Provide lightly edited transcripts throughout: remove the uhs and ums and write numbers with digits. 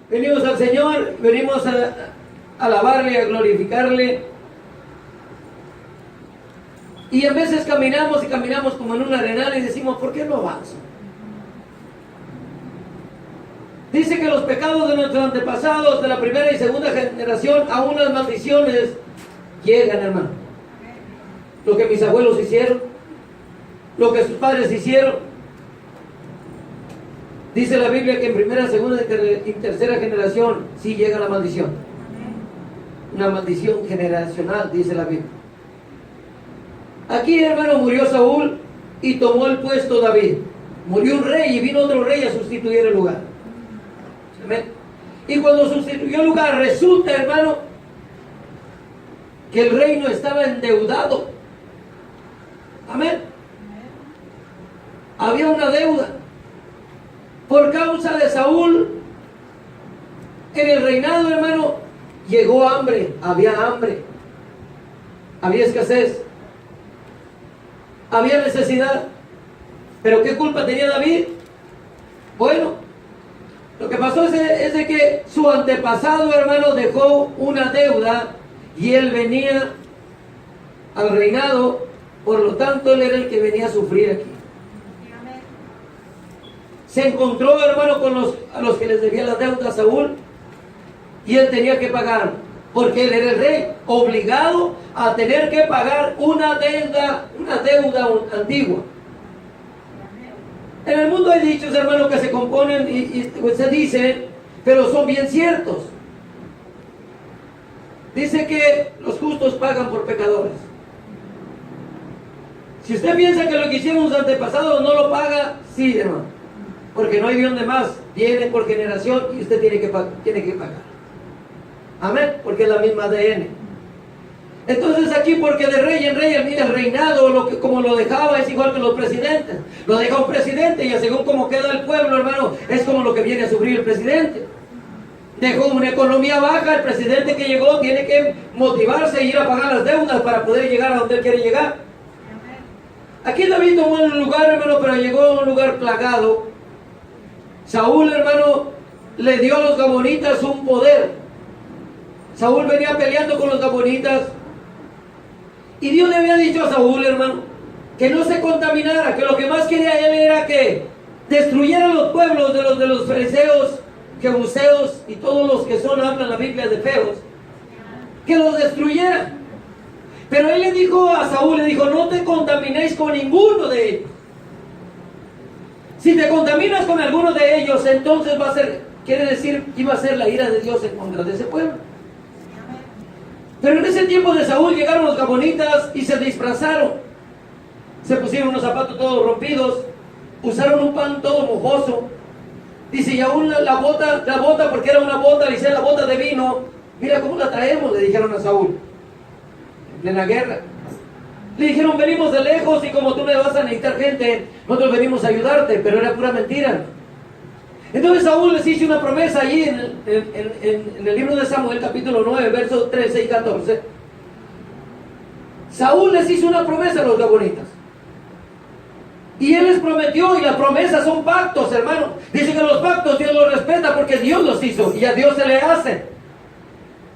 Venimos al Señor, venimos a alabarle, a glorificarle. Y a veces caminamos y caminamos como en un arenal y decimos, ¿por qué no avanzo? Dice que los pecados de nuestros antepasados, de la primera y segunda generación, aún las maldiciones llegan, hermano. Lo que mis abuelos hicieron, lo que sus padres hicieron. Dice la Biblia que en primera, segunda y tercera generación sí llega la maldición. Una maldición generacional, dice la Biblia. Aquí, hermano, murió Saúl y tomó el puesto David. Murió un rey y vino otro rey a sustituir el lugar. Amén. Y cuando sustituyó el lugar, resulta, hermano, que el reino estaba endeudado. Amén. Había una deuda. Por causa de Saúl, en el reinado, hermano, llegó hambre, había escasez, había necesidad. ¿Pero qué culpa tenía David? Bueno, lo que pasó es de que su antepasado, hermano, dejó una deuda y él venía al reinado, por lo tanto él era el que venía a sufrir aquí. Se encontró, hermano, con a los que les debía la deuda a Saúl y él tenía que pagar, porque él era el rey, obligado a tener que pagar una deuda antigua. En el mundo hay dichos, hermano, que se componen y se dicen, pero son bien ciertos. Dice que los justos pagan por pecadores. Si usted piensa que lo que hicieron los antepasados no lo paga, sí, hermano. Porque no hay de dónde más, viene por generación y usted tiene que pagar. Amén, porque es la misma ADN. Entonces aquí, porque de rey en rey, el reinado, como lo dejaba, es igual que los presidentes. Lo deja un presidente y según como queda el pueblo, hermano, es como lo que viene a sufrir el presidente. Dejó una economía baja, el presidente que llegó tiene que motivarse e ir a pagar las deudas para poder llegar a donde él quiere llegar. Aquí David tomó un lugar, hermano, pero llegó a un lugar plagado. Saúl, hermano, le dio a los gabonitas un poder. Saúl venía peleando con los gabonitas. Y Dios le había dicho a Saúl, hermano, que no se contaminara, que lo que más quería él era que destruyera los pueblos de los fariseos, jebuseos y todos los que hablan la Biblia de feos. Que los destruyera. Pero él le dijo a Saúl, le dijo, no te contaminéis con ninguno de ellos. Si te contaminas con alguno de ellos, entonces quiere decir que iba a ser la ira de Dios en contra de ese pueblo. Pero en ese tiempo de Saúl llegaron los gabonitas y se disfrazaron. Se pusieron unos zapatos todos rompidos, usaron un pan todo mojoso. Dice, y aún la bota, porque era una bota, le hicieron la bota de vino. Mira cómo la traemos, le dijeron a Saúl, en plena guerra. Le dijeron, venimos de lejos y como tú me vas a necesitar gente, nosotros venimos a ayudarte, pero era pura mentira. Entonces Saúl les hizo una promesa allí en el libro de Samuel, capítulo 9, versos 13 y 14. Saúl les hizo una promesa a los gabonitas. Y él les prometió, y las promesas son pactos, hermano. Dice que los pactos Dios los respeta porque Dios los hizo y a Dios se le hace.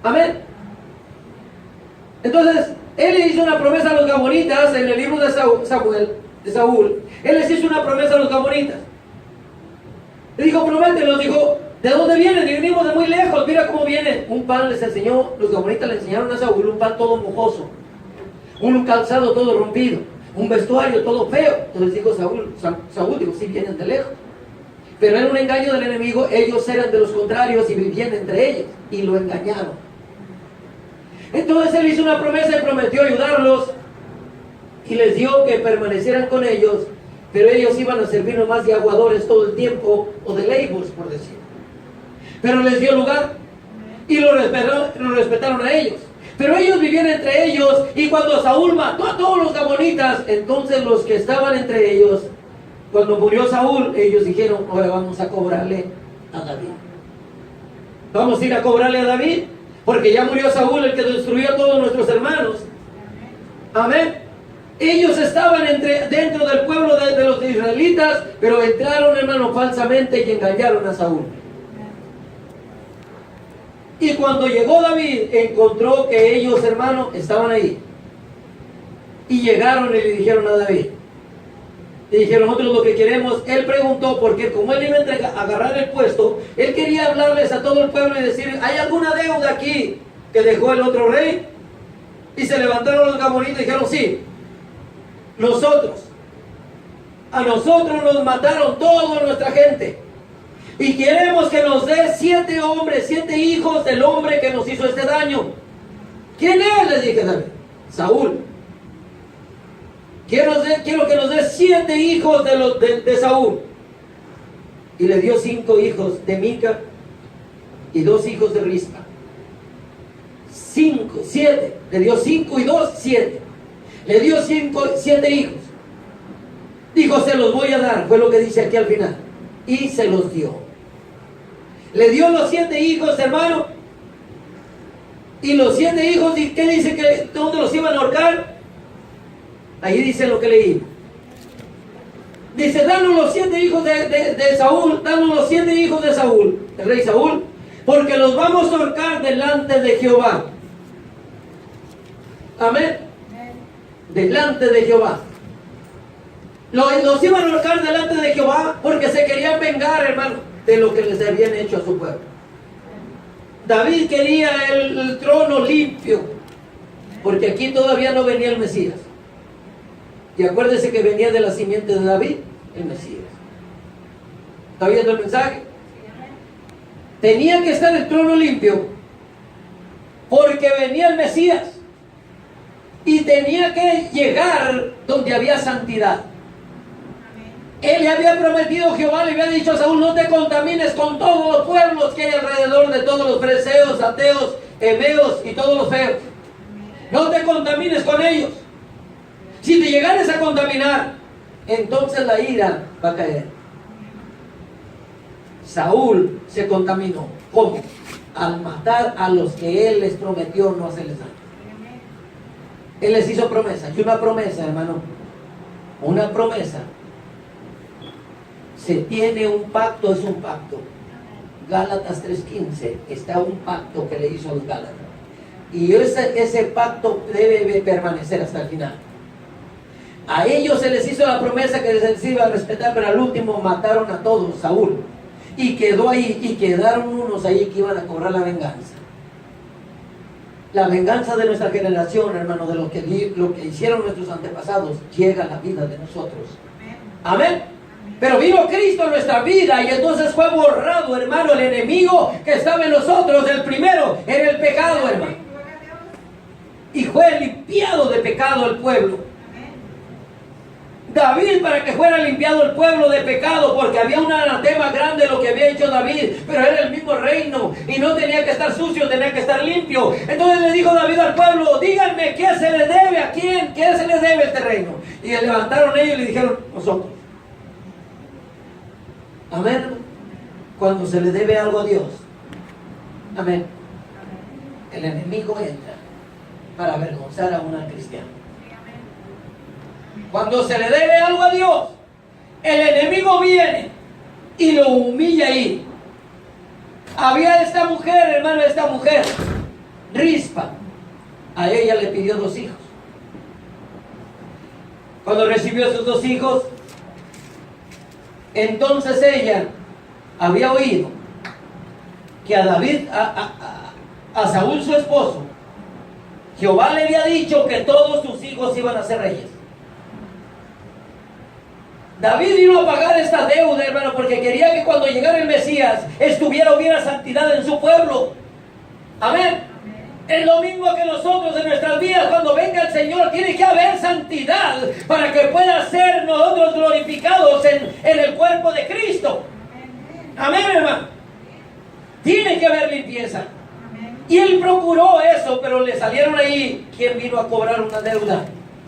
Amén. Entonces, él le hizo una promesa a los gabonitas en el libro de Saúl. Él les hizo una promesa a los gabonitas. Le dijo, promételos, dijo, ¿de dónde vienen? Y venimos de muy lejos, mira cómo vienen. Un pan les enseñó, los gabonitas le enseñaron a Saúl un pan todo mojoso, un calzado todo rompido, un vestuario todo feo. Entonces dijo Saúl, digo, sí vienen de lejos. Pero era un engaño del enemigo, ellos eran de los contrarios y vivían entre ellos, y lo engañaron. Entonces él hizo una promesa y prometió ayudarlos, y les dio que permanecieran con ellos, pero ellos iban a servir nomás de aguadores todo el tiempo, o de labors, por decir. Pero les dio lugar, y lo respetaron a ellos. Pero ellos vivían entre ellos, y cuando Saúl mató a todos los gabonitas, entonces los que estaban entre ellos, cuando murió Saúl, ellos dijeron, ahora vamos a cobrarle a David. Vamos a ir a cobrarle a David, porque ya murió Saúl, el que destruyó a todos nuestros hermanos. Amén. Ellos estaban dentro del pueblo de los israelitas, pero entraron, hermano, falsamente y engañaron a Saúl. Y cuando llegó David, encontró que ellos, hermanos, estaban ahí. Y llegaron y le dijeron a David. Le dijeron, nosotros lo que queremos, él preguntó, porque como él iba a agarrar el puesto, él quería hablarles a todo el pueblo y decir, ¿hay alguna deuda aquí que dejó el otro rey? Y se levantaron los gamonitas y dijeron, sí, a nosotros nos mataron toda nuestra gente. Y queremos que nos dé 7 hombres, 7 hijos del hombre que nos hizo este daño. ¿Quién es? Les dije, David. Saúl. Quiero que nos dé 7 hijos de Saúl. Y le dio 5 hijos de Mica y 2 hijos de Rispa. 5, 7. Le dio 5 y 2, 7. Le dio 7 hijos. Dijo, se los voy a dar. Fue lo que dice aquí al final. Y se los dio. Le dio los 7 hijos, hermano. Y los 7 hijos, ¿qué dice? ¿Dónde los iban a ahorcar? Ahí dice lo que leí. Dice, danos los 7 hijos de Saúl. Danos los 7 hijos de Saúl, el rey Saúl, porque los vamos a ahorcar delante de Jehová. Amén. Delante de Jehová. Los iban a ahorcar delante de Jehová porque se querían vengar, hermano, de lo que les habían hecho a su pueblo. David quería el trono limpio, porque aquí todavía no venía el Mesías. Y acuérdese que venía de la simiente de David, el Mesías. ¿Está viendo el mensaje? Tenía que estar el trono limpio, porque venía el Mesías. Y tenía que llegar donde había santidad. Él le había prometido, Jehová le había dicho a Saúl, no te contamines con todos los pueblos que hay alrededor de todos los fereceos, ateos, heveos y todos los feos. No te contamines con ellos. Si te llegares a contaminar, entonces la ira va a caer. Saúl se contaminó. ¿Cómo? Al matar a los que él les prometió no hacerles daño. Él les hizo promesa. Y una promesa, hermano, una promesa. Se tiene un pacto, es un pacto. Gálatas 3:15 está un pacto que le hizo a los Gálatas. Y ese pacto debe permanecer hasta el final. A ellos se les hizo la promesa que se les iba a respetar, pero al último mataron a todos, Saúl. Y quedó ahí, y quedaron unos ahí que iban a cobrar la venganza. La venganza de nuestra generación, hermano, de lo que hicieron nuestros antepasados, llega a la vida de nosotros. Amén. Pero vino Cristo en nuestra vida y entonces fue borrado, hermano, el enemigo que estaba en nosotros. El primero era el pecado, hermano. Y fue limpiado de pecado el pueblo. David, para que fuera limpiado el pueblo de pecado, porque había un anatema grande lo que había hecho David, pero era el mismo reino y no tenía que estar sucio, tenía que estar limpio. Entonces le dijo David al pueblo, díganme qué se le debe, a quién, qué se le debe este reino. Y le levantaron ellos y le dijeron, nosotros. Amén. Cuando se le debe algo a Dios, amén, el enemigo entra para avergonzar a una cristiana. Cuando se le debe algo a Dios, el enemigo viene y lo humilla ahí. Había esta mujer, hermano, esta mujer, Rispa. A ella le pidió 2 hijos. Cuando recibió esos 2 hijos, entonces ella había oído que a David, a Saúl su esposo, Jehová le había dicho que todos sus hijos iban a ser reyes. David vino a pagar esta deuda, hermano, porque quería que cuando llegara el Mesías hubiera santidad en su pueblo. Amén. Es lo mismo que nosotros en nuestras vidas. Cuando venga el Señor tiene que haber santidad para que pueda ser nosotros glorificados en el cuerpo de Cristo. Amén, hermano. Tiene que haber limpieza. Y él procuró eso, pero le salieron ahí. ¿Quién vino a cobrar una deuda?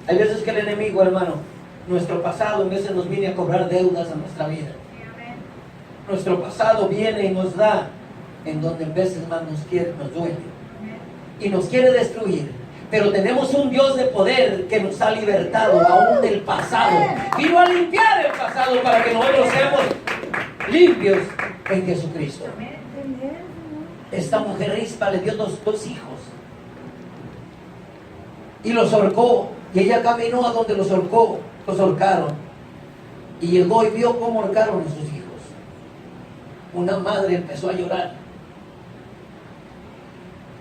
Hay veces que el enemigo, hermano, nuestro pasado en veces nos viene a cobrar deudas a nuestra vida. Nuestro pasado viene y nos da en donde en veces más nos duele y nos quiere destruir. Pero tenemos un Dios de poder que nos ha libertado aún del pasado. Vino a limpiar el pasado para que nosotros seamos limpios en Jesucristo. esta mujer Rispa le dio dos hijos y los ahorcó, y ella caminó a donde los ahorcó, los ahorcaron, y llegó y vio cómo ahorcaron a sus hijos. Una madre empezó a llorar.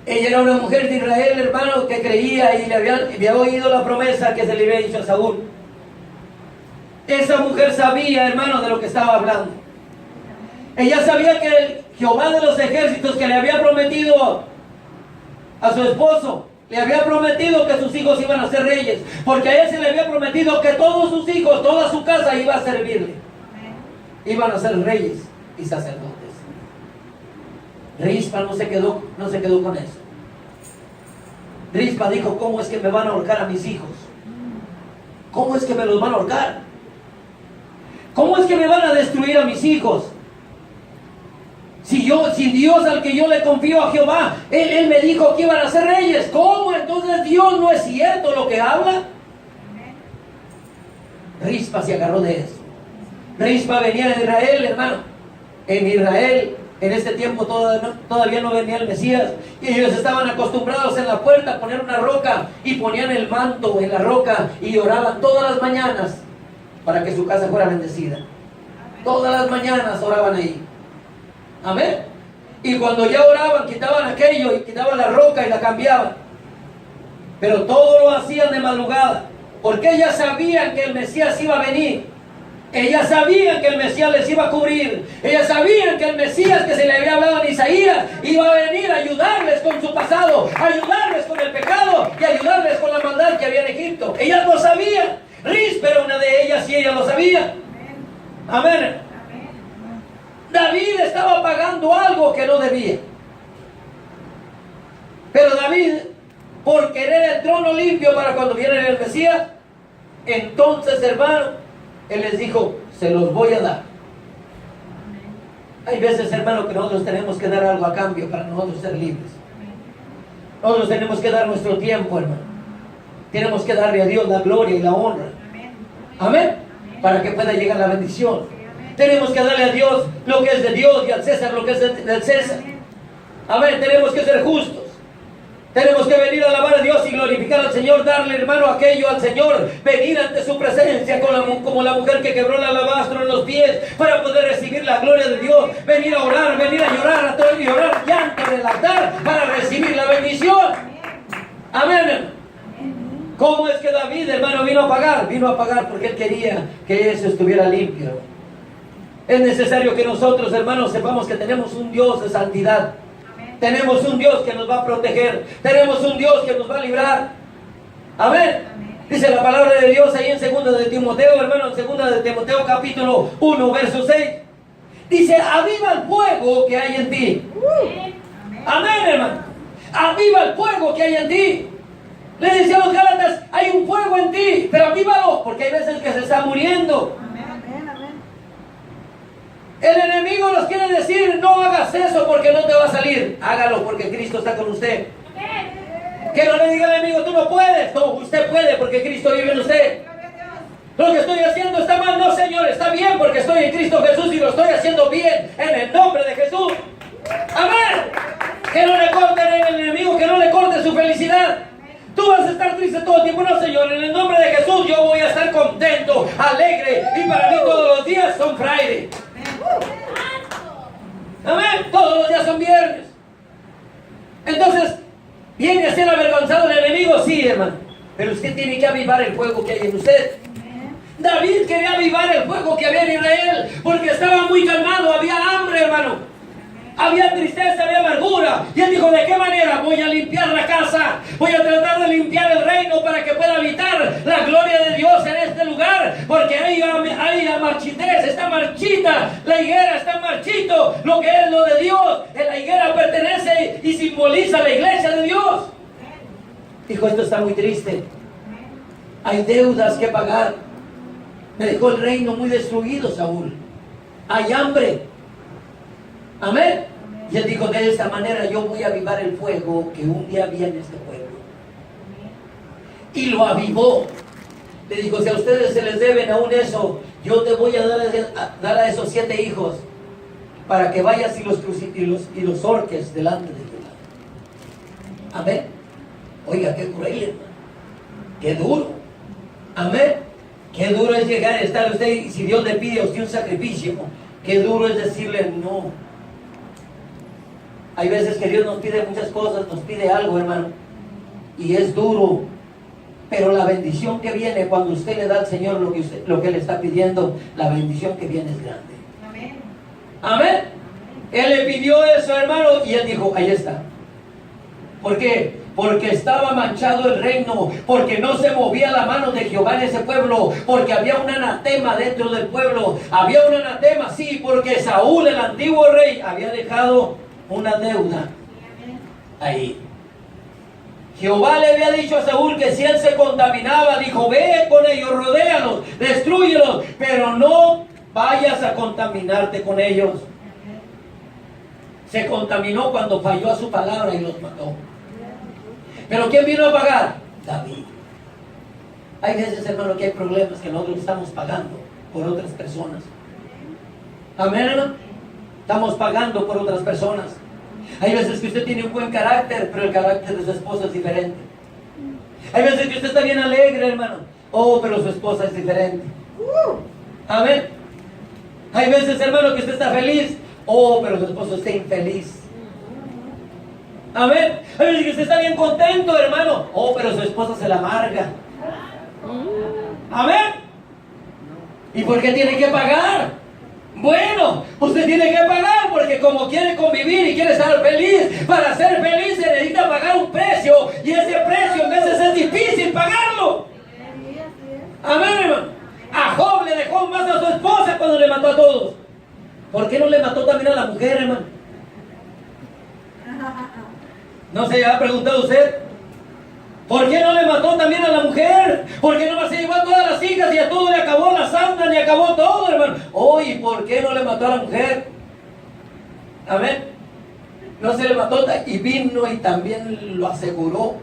Ella era una mujer de Israel, hermano, que creía y le había oído la promesa que se le había dicho a Saúl. Esa mujer sabía, hermano, de lo que estaba hablando. Ella sabía que el Jehová de los ejércitos, que le había prometido a su esposo, le había prometido que sus hijos iban a ser reyes, porque a él se le había prometido que todos sus hijos, toda su casa iba a servirle. Iban a ser reyes y sacerdotes. Rispa no se quedó con eso. Rispa dijo: ¿cómo es que me van a ahorcar a mis hijos? ¿Cómo es que me los van a ahorcar? ¿Cómo es que me van a destruir a mis hijos? Si Dios, al que yo le confío, a Jehová, Él me dijo que iban a ser reyes. ¿Cómo? Entonces Dios no es cierto lo que habla. Rispa se agarró de eso. Rispa venía de Israel, hermano. En Israel, en este tiempo todavía no venía el Mesías, y ellos estaban acostumbrados en la puerta a poner una roca, y ponían el manto en la roca y oraban todas las mañanas para que su casa fuera bendecida. Todas las mañanas oraban ahí. Amén. Y cuando ya oraban, quitaban aquello y quitaban la roca y la cambiaban. Pero todo lo hacían de madrugada, porque ellas sabían que el Mesías iba a venir. Ellas sabían que el Mesías les iba a cubrir. Ellas sabían que el Mesías, que se le había hablado en Isaías, iba a venir a ayudarles con su pasado, a ayudarles con el pecado y a ayudarles con la maldad que había en Egipto. Ellas lo sabían. Rispa era una de ellas y ella lo sabía. Amén. David estaba pagando algo que no debía. Pero David, por querer el trono limpio para cuando viene el Mesías, entonces, hermano, él les dijo: se los voy a dar. Hay veces, hermano, que nosotros tenemos que dar algo a cambio para nosotros ser libres. Nosotros tenemos que dar nuestro tiempo, hermano. Tenemos que darle a Dios la gloria y la honra. Amén. Para que pueda llegar la bendición. Tenemos que darle a Dios lo que es de Dios y al César lo que es del César. Amén. Tenemos que ser justos. Tenemos que venir a alabar a Dios y glorificar al Señor, darle, hermano, aquello al Señor, venir ante su presencia como la mujer que quebró el alabastro en los pies para poder recibir la gloria de Dior, venir a orar, venir a llorar a todo y orar llanto en el altar para recibir la bendición. Amén. ¿Cómo es que David, hermano, vino a pagar? Vino a pagar porque él quería que eso estuviera limpio. Es necesario que nosotros, hermanos, sepamos que tenemos un Dios de santidad. Tenemos un Dios que nos va a proteger. Tenemos un Dios que nos va a librar. Amén. Dice la palabra de Dios ahí en 2 de Timoteo, hermano, en 2 de Timoteo capítulo 1, verso 6. Dice: aviva el fuego que hay en ti. Amén, hermano. Aviva el fuego que hay en ti. Le decía a los Gálatas: hay un fuego en ti, pero avívalo, porque hay veces que se está muriendo. El enemigo nos quiere decir: no hagas eso porque no te va a salir. Hágalo porque Cristo está con usted. Que no le diga al enemigo: tú no puedes. No, usted puede porque Cristo vive en usted. Lo que estoy haciendo está mal. No, Señor, está bien porque estoy en Cristo Jesús y lo estoy haciendo bien en el nombre de Jesús. Amén. Que no le corte el enemigo, que no le corte su felicidad. Tú vas a estar triste todo el tiempo. No, Señor, en el nombre de Jesús yo voy a estar contento, alegre, y para mí todos los días son Friday. Amén. Todos los días son viernes. Entonces, ¿viene a ser avergonzado el enemigo? Sí, hermano. Pero usted tiene que avivar el fuego que hay en usted. David quería avivar el fuego que había en Israel, porque estaba muy calmado, había hambre, hermano. Había tristeza, había amargura. Y él dijo: ¿de qué manera voy a limpiar la casa? Voy a tratar de limpiar el reino para que pueda habitar la gloria de Dios en este lugar. Porque hay marchitez, está marchita. La higuera está marchito. Lo que es lo de Dios, en la higuera pertenece y simboliza la iglesia de Dios. Dijo: esto está muy triste. Hay deudas que pagar. Me dejó el reino muy destruido, Saúl. Hay hambre. Amén. Y él dijo: de esta manera yo voy a avivar el fuego que un día había en este pueblo. Y lo avivó. Le dijo: si a ustedes se les deben aún eso, yo te voy a dar a esos 7 hijos para que vayas y los horques delante de Jehová. Amén. Oiga, qué cruel, hermano. Qué duro. Amén. Qué duro es llegar a estar usted, y si Dios le pide a usted un sacrificio, qué duro es decirle no. Hay veces que Dios nos pide muchas cosas, nos pide algo, hermano, y es duro. Pero la bendición que viene cuando usted le da al Señor lo que le está pidiendo, la bendición que viene es grande. Amén. Amén. Él le pidió eso, hermano, y él dijo, ahí está. ¿Por qué? Porque estaba manchado el reino, porque no se movía la mano de Jehová en ese pueblo, porque había un anatema dentro del pueblo. Había un anatema, sí, porque Saúl, el antiguo rey, había dejado una deuda ahí. Jehová le había dicho a Saúl que si él se contaminaba, dijo, ve con ellos, rodéalos, destrúyelos, pero no vayas a contaminarte con ellos. Se contaminó cuando falló a su palabra y los mató. Pero ¿quién vino a pagar? David. Hay veces, hermano, que hay problemas que nosotros estamos pagando por otras personas. Amén, hermano. Estamos pagando por otras personas. Hay veces que usted tiene un buen carácter, pero el carácter de su esposa es diferente. Hay veces que usted está bien alegre, hermano. Oh, pero su esposa es diferente. Amén. Hay veces, hermano, que usted está feliz. Oh, pero su esposo está infeliz. Amén. Hay veces que usted está bien contento, hermano. Oh, pero su esposa se la amarga. Amén. ¿Y por qué tiene que pagar? Bueno, usted tiene que pagar porque como quiere convivir y quiere estar feliz, para ser feliz se necesita pagar un precio, y ese precio a veces es difícil pagarlo. Amén, hermano. A Job le dejó más a su esposa cuando le mató a todos. ¿Por qué no le mató también a la mujer, hermano? ¿No se ha preguntado usted? ¿Por qué no le mató también a la mujer? ¿Por qué no se llevó a todas las hijas y a todo le acabó la santa, le acabó todo, hermano? ¿Y por qué no le mató a la mujer? Amén. No se le mató y vino y también lo aseguró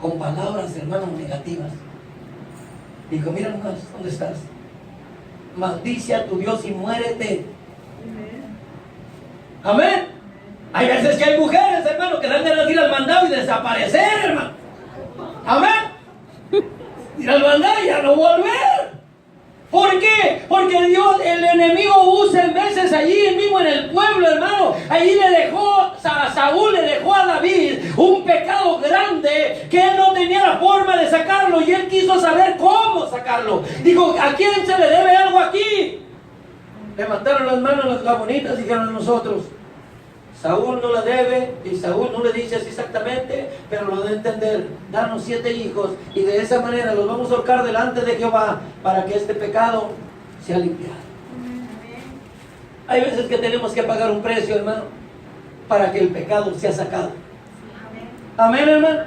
con palabras, hermanos, negativas. Dijo, mira nomás, ¿dónde estás? Maldice a tu Dios y muérete. Amén. Hay veces que hay mujeres, hermano, que dan ganas de ir al mandado y desaparecer, hermano. Amén. Ir al mandado y ya no volver. ¿Por qué? Porque Dios, el enemigo usa en veces allí mismo en el pueblo, hermano. Allí le dejó, a Saúl le dejó a David un pecado grande que él no tenía la forma de sacarlo, y él quiso saber cómo sacarlo. Dijo, ¿a quién se le debe algo aquí? Levantaron las manos los gabonitas y dijeron, a nosotros. Saúl no la debe, y Saúl no le dice así exactamente, pero lo debe entender. Danos 7 hijos y de esa manera los vamos a ahorcar delante de Jehová para que este pecado sea limpiado. Hay veces que tenemos que pagar un precio, hermano, para que el pecado sea sacado. Amén, hermano.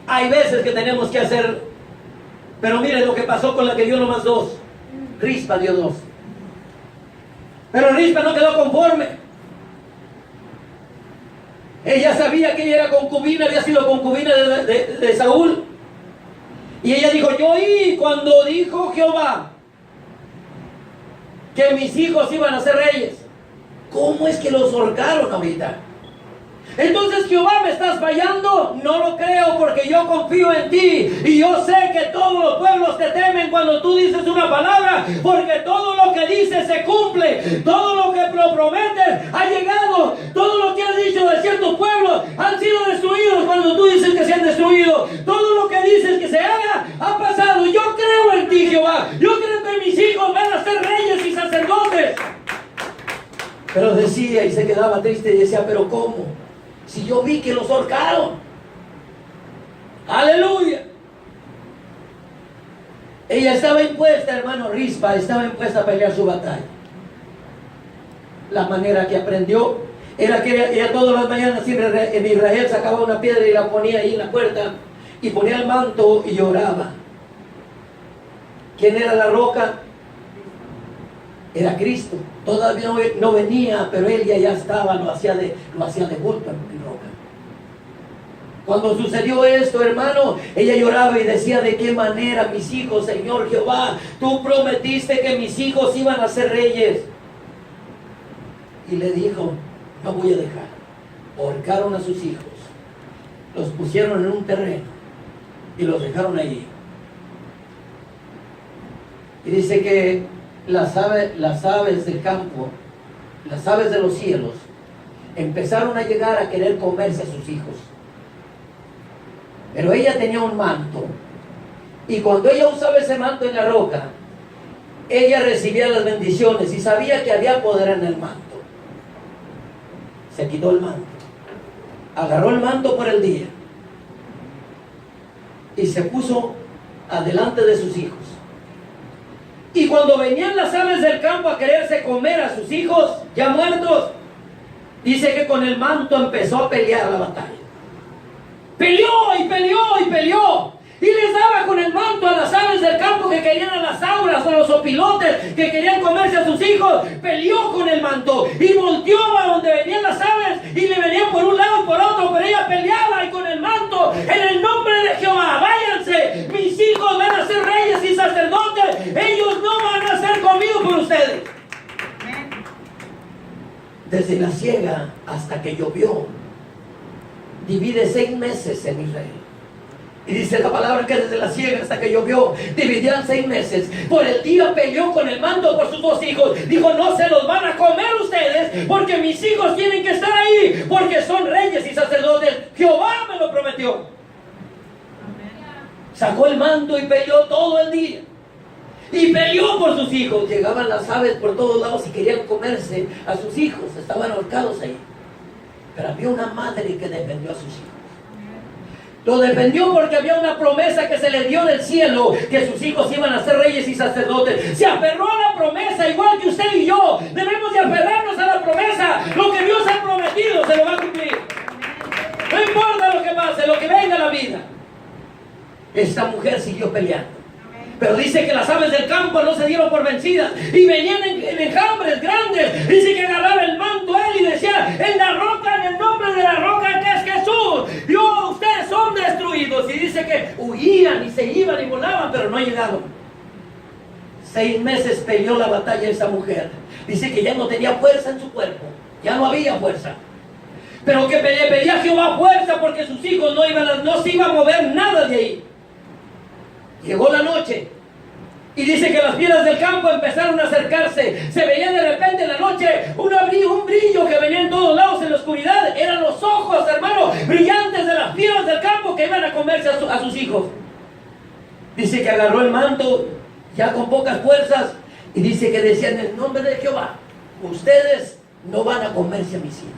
Hay veces que tenemos que hacer, pero miren lo que pasó con la que dio nomás 2. Rispa dio 2. Pero Rispa no quedó conforme. Ella sabía que ella era concubina, había sido concubina de Saúl. Y ella dijo, yo oí cuando dijo Jehová que mis hijos iban a ser reyes. ¿Cómo es que los ahorcaron ahorita? Entonces, Jehová, ¿me estás fallando? No lo creo, porque yo confío en ti. Y yo sé que todos los pueblos te temen cuando tú dices una palabra, porque todo lo que dices se cumple. Todo lo que prometes ha llegado. Todo lo que has dicho de ciertos pueblos han sido destruidos cuando tú dices que se han destruido. Todo lo que dices que se haga ha pasado. Yo creo en ti, Jehová. Yo creo que mis hijos van a ser reyes y sacerdotes. Pero decía y se quedaba triste y decía, ¿pero cómo? Si yo vi que los ahorcaron. Aleluya. Ella estaba impuesta, hermano, Rispa estaba impuesta a pelear su batalla. La manera que aprendió era que ella todas las mañanas en Israel sacaba una piedra y la ponía ahí en la puerta y ponía el manto y lloraba. ¿Quién era la roca? Era Cristo. Todavía no venía, pero él ya estaba, lo hacía de bulto en roca. Cuando sucedió esto, hermano, ella lloraba y decía, ¿de qué manera mis hijos, Señor Jehová? Tú prometiste que mis hijos iban a ser reyes. y le dijo, no voy a dejar. Ahorcaron a sus hijos, los pusieron en un terreno y los dejaron allí. Y dice que las aves del campo, las aves de los cielos, empezaron a llegar a querer comerse a sus hijos. Pero ella tenía un manto, y cuando ella usaba ese manto en la roca, ella recibía las bendiciones y sabía que había poder en el manto. Se quitó el manto, agarró el manto por el día y se puso adelante de sus hijos. Y cuando venían las aves del campo a quererse comer a sus hijos ya muertos, dice que con el manto empezó a pelear la batalla. Peleó y peleó y peleó. Y les daba con el manto a las aves del campo que querían a las auras o a los opilotes que querían comerse a sus hijos. Peleó con el manto y volteó a donde venían las aves y le venían por un lado y por otro, pero ella peleaba y con el manto, en el nombre de Jehová, váyanse, mis hijos van a ser reyes y sacerdotes, ellos no van a ser comidos por ustedes. Desde la siega hasta que llovió, divide 6 meses en Israel. Y dice la palabra que desde la siega hasta que llovió, dividían 6 meses. Por el día peleó con el manto por sus 2 hijos. Dijo, no se los van a comer ustedes, porque mis hijos tienen que estar ahí, porque son reyes y sacerdotes. Jehová me lo prometió. Sacó el manto y peleó todo el día. Y peleó por sus hijos. Llegaban las aves por todos lados y querían comerse a sus hijos. Estaban ahorcados ahí. Pero había una madre que defendió a sus hijos. Lo defendió porque había una promesa que se le dio del cielo, que sus hijos iban a ser reyes y sacerdotes. Se aferró a la promesa, igual que usted y yo. Debemos de aferrarnos a la promesa. Lo que Dios ha prometido se lo va a cumplir. No importa lo que pase, lo que venga a la vida. Esta mujer siguió peleando. Pero dice que las aves del campo no se dieron por vencidas y venían en enjambres grandes. Dice que agarraba el manto él y decía, en la roca, en el nombre de la roca que es Jesús, Dios, ustedes son destruidos. Y dice que huían y se iban y volaban, pero no llegaron. 6 meses peleó la batalla esa mujer. Dice que ya no tenía fuerza en su cuerpo, ya no había fuerza. Pero que le pedía a Jehová fuerza porque sus hijos no se iban a mover nada de ahí. Llegó la noche y dice que las fieras del campo empezaron a acercarse. Se veía de repente en la noche un brillo que venía en todos lados en la oscuridad. Eran los ojos, hermano, brillantes de las fieras del campo que iban a comerse a sus hijos. Dice que agarró el manto ya con pocas fuerzas y dice que decía, en el nombre de Jehová, ustedes no van a comerse a mis hijos.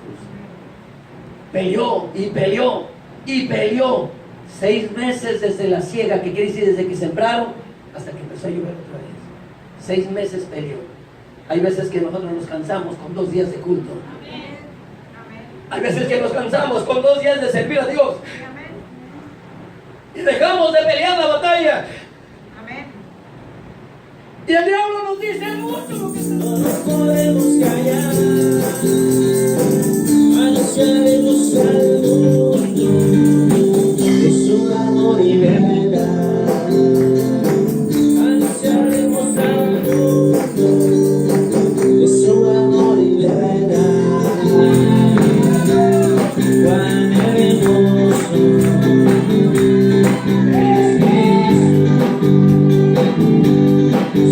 Peleó y peleó y peleó. 6 meses desde la siega, que quiere decir desde que sembraron hasta que empezó a llover otra vez. 6 meses peleó. Hay veces que nosotros nos cansamos con 2 días de culto. Hay veces que nos cansamos con 2 días de servir a Dios. Y dejamos de pelear la batalla. Y el diablo nos dice mucho lo que no nos podemos callar. Anunciaremos algo de su amor y verdad. Anunciaremos algo de su amor y verdad. Cuán hermoso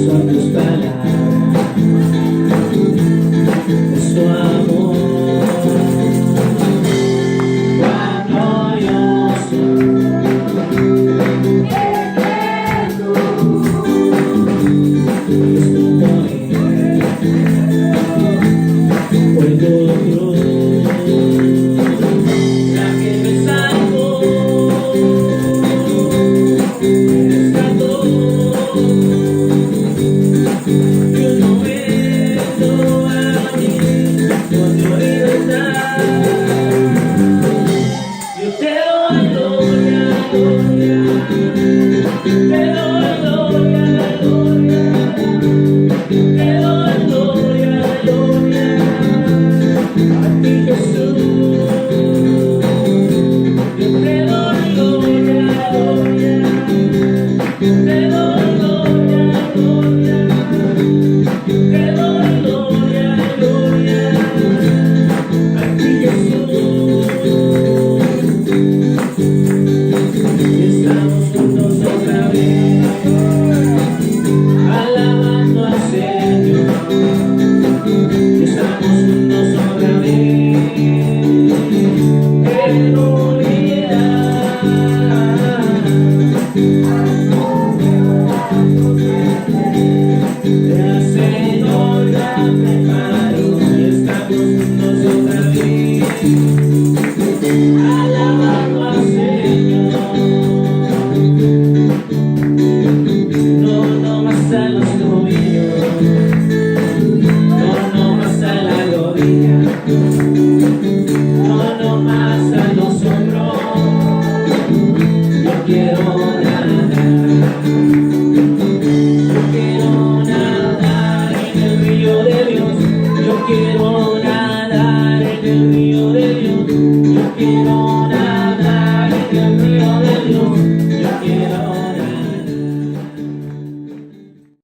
son tus palabras, de su amor. Yo no vendo a mí. Estamos juntos otra vez en unidad. El Señor ya preparó y estamos juntos otra vez, alabando al Señor. No más a los tobillos, no más a la rodilla, no más a los hombros. Yo quiero nadar en el río de Dios. Yo quiero nadar en el río de Dios. Yo quiero nadar.